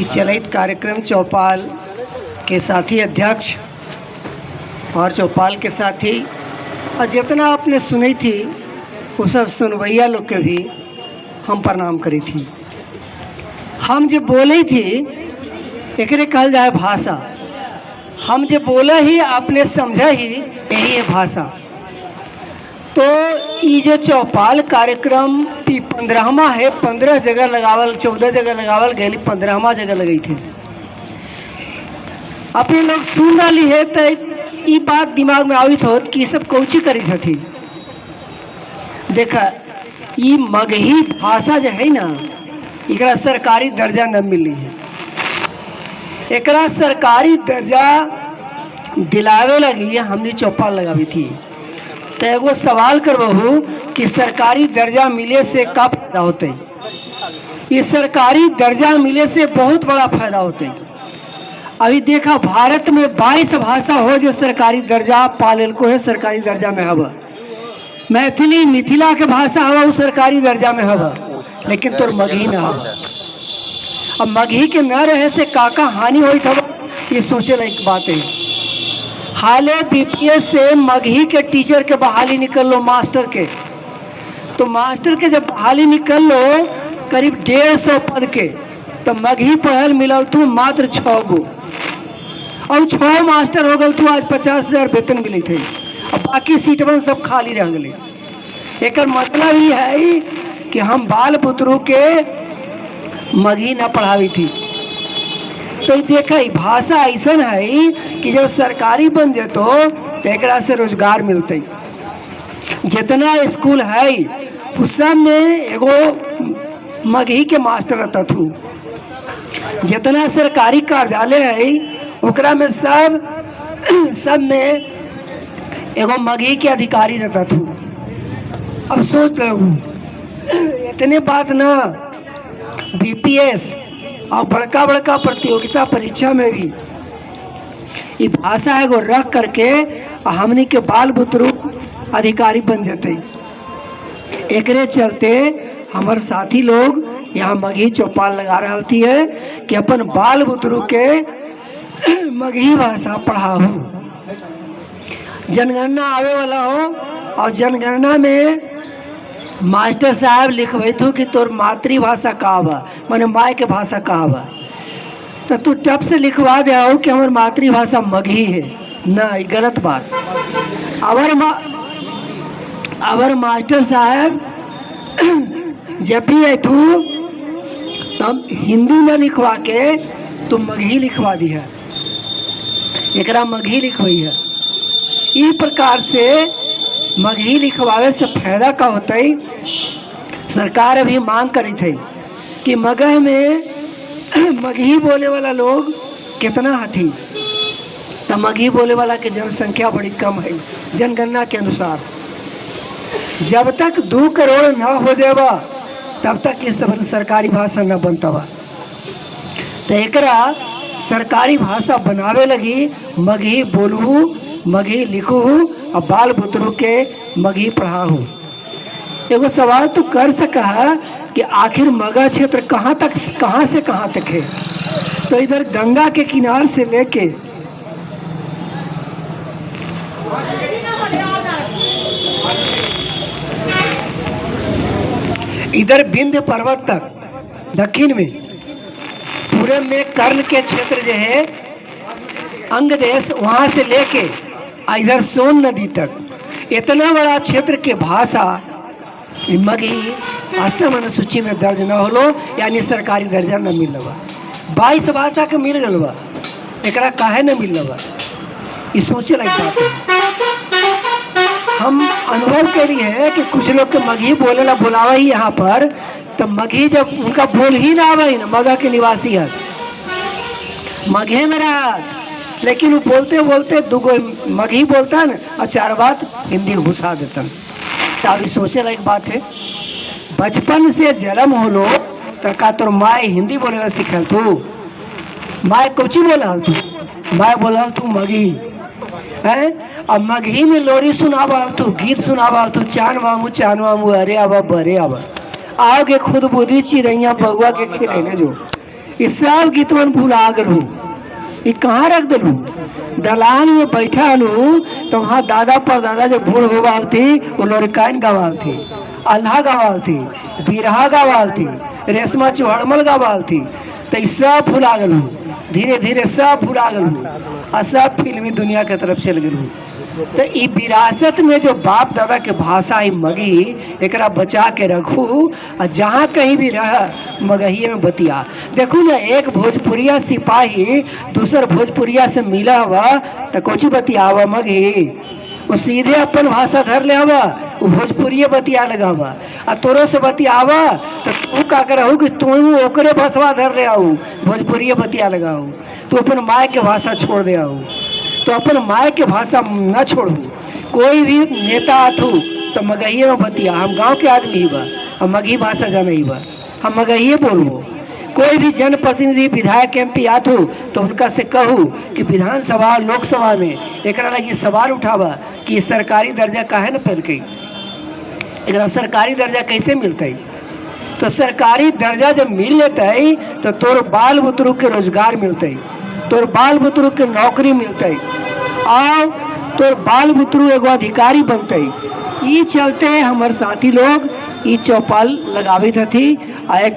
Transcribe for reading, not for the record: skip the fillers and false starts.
चलित कार्यक्रम चौपाल के साथी अध्यक्ष और चौपाल के साथी और जितना आपने सुनी थी वो सब सुनवैया लोग के भी हम प्रणाम करी थी। हम जो बोले थी एकरे कहल जाए भाषा। हम जो बोले ही आपने समझा ही यही है भाषा। तो ये जो चौपाल कार्यक्रम 15वां है, 15 जगह लगावल, 14 जगह लगावल गई, 15वां जगह लगी थी। अपने लोग सुन रही है तो ये बात दिमाग में आवित होत कि सब कौची करी थी। देखा ये मगही भाषा जो है ना, एकरा सरकारी दर्जा न मिली है। एकरा सरकारी दर्जा दिलावे लगी हमने चौपाल लगावी थी। तो एगो सवाल करबहू कि सरकारी दर्जा मिले से का फायदा होते? ये सरकारी दर्जा मिले से बहुत बड़ा फायदा होते। अभी देखा भारत में 22 भाषा हो जो सरकारी दर्जा पालेल को है, सरकारी दर्जा में हवा। मैथिली मिथिला के भाषा हवा वो सरकारी दर्जा में हवा, लेकिन तोर मगही में हवा। अब मगही के न रहे से काका हानि हुई था ये सोचे लायक बात है। हाले बीपीएस से मगही के टीचर के बहाली निकल लो, मास्टर के। तो मास्टर के जब बहाली निकल लो करीब 150 पद के, तो मगही पढ़ल मिलल तू मात्र 6 गो और 6 मास्टर हो गल तू आज 50,000 वेतन मिली थे। अब बाकी सीटवन सब खाली रह गए। एक मतलब ये है कि हम बाल पुत्रु के मगही न पढ़ावी थी। तो देखा भाषा ऐसा है कि जब सरकारी बन जेतो तो एक से रोजगार मिलते। जितना स्कूल है उस सब में एगो मगही के मास्टर रहता थू। जितना सरकारी कार्यालय है ओकरा में सब में एगो मगही के अधिकारी रहता थू। अब सोच लो इतने बात ना, बीपीएस और बड़का बड़का प्रतियोगिता परीक्षा में भी ये भाषा एगो रख करके हमने के बाल बुतरू अधिकारी बन जाते। एकरे चलते हमारे साथी लोग यहाँ मगही चौपाल लगा रहा थी है कि अपन बाल बुतरू के मगही भाषा पढ़ाओ। जनगणना आवे वाला हो और जनगणना में मास्टर साहब लिखवे थो कि तोर मातृभाषा का बा, माने माय के भाषा का बा। तो तू टप से लिखवा दे आओ कि हमारी मातृभाषा मगही है। ना, गलत बात। अवर मास्टर साहब जब भी है तू तब हिंदी में लिखवा के तू मगही लिखवा दी है, एकरा मगही लिखवाई है। इस प्रकार से मगही लिखवावे से फायदा का होता है। सरकार अभी मांग करी थी कि मगह में मगही बोले वाला लोग कितना हथी। तो मगही बोले वाला की जनसंख्या बड़ी कम है जनगणना के अनुसार। जब तक 2 करोड़ न हो जाएगा तब तक इस तरह सरकारी भाषा न बनता हुआ। तो एकरा सरकारी भाषा बनावे लगी मगही बोलू, मगही लिखू और बाल बुतरू के मगही पढ़ाऊ। एगो सवाल तो कर सका कि आखिर मगह क्षेत्र कहाँ से कहाँ तक है? तो इधर गंगा के किनार से लेके इधर विंध्य पर्वत तक दक्षिण में पूरे में कर्ण के क्षेत्र जो है अंग देश, वहां से लेके इधर सोन नदी तक इतना बड़ा क्षेत्र के भाषा मगही अष्टम अनुसूची में दर्ज न होलो, यानी सरकारी दर्जा न मिल बा। 22 भाषा के मिल गल बा, एकरा काहे न मिल बा? ये सोचे लायक बात है। हम अनुभव करी है कि कुछ लोग के मगही बोले ला बुलावा ही यहाँ पर, तो मगही जब उनका बोल ही ना आवे ना, मगह के निवासी है मगहे में रहा, लेकिन वो बोलते बोलते 2 गो मगही बोलता न और 4 बात हिंदी घुसा देता। तो सोचे लायक बात है। बचपन से जन्म होलो तो का तोर माय हिंदी बोले ला सिखल तू? माय कोची बोला तू? माय बोला तू मगही है। अब मगही में लोरी सुनावा तू, गीत सुनावा तू, चान मामू अरे आवा बरे आवा, आओगे खुद बुद्धि चिड़ैया बउआ के खिलैले जो। ये सब गीतवन भुला गलू, ये कहाँ रख दिलू? दलान में बैठा लू तो वहाँ दादा परदादा जो बूढ़ होवाल थी वो लोरिकाइन गवाल थी, अल्लाह गवाल थी, बिरहा गवाल थी, रेशमा चौहड़मल गवाल थी। तो ये सब भुला गलू, धीरे धीरे सब भुला गलू और सब फिल्मी दुनिया के तरफ चल गलू। तो ई विरासत में जो बाप दादा के भाषा ही मगी, एकरा बचा के रखू और जहाँ कहीं भी रह मगहिए में बतिया। देखू ना, एक भोजपुरिया सिपाही दूसर भोजपुरिया से मिला हुआ तो कोची बतियावा मगी, वो सीधे अपन भाषा धर ले हवा, वो भोजपुरिये बतिया लगा हुआ और तोरो से बतियावा तो तू का करहू कि तू ओकरे भाषा धर ले आऊ, भोजपुरिये बतिया लगाऊ। तू अपन माय के भाषा छोड़ दे आऊ, तो अपन माय के भाषा न छोड़ू। कोई भी नेता आथू तो मगहिए में बतिया, हम गांव के आदमी ही बा, हम मगही भाषा जाने ही बा, हम मगहिए बोलबो। कोई भी जनप्रतिनिधि विधायक एमपी आथू तो उनका से कहू कि विधानसभा लोकसभा में एकरा लगी सवाल उठावा कि सरकारी दर्जा काहे न पेल गई, एकरा सरकारी दर्जा कैसे मिलते? तो सरकारी दर्जा जब मिल लेते तो तोर बाल बुतरू के रोजगार मिलते, तोर बाल बुतरू के नौकरी मिलते और तोर बाल बुतरू एगो अधिकारी बनते। ये चलते हमारे साथी लोग ये चौपाल लगावित हथी।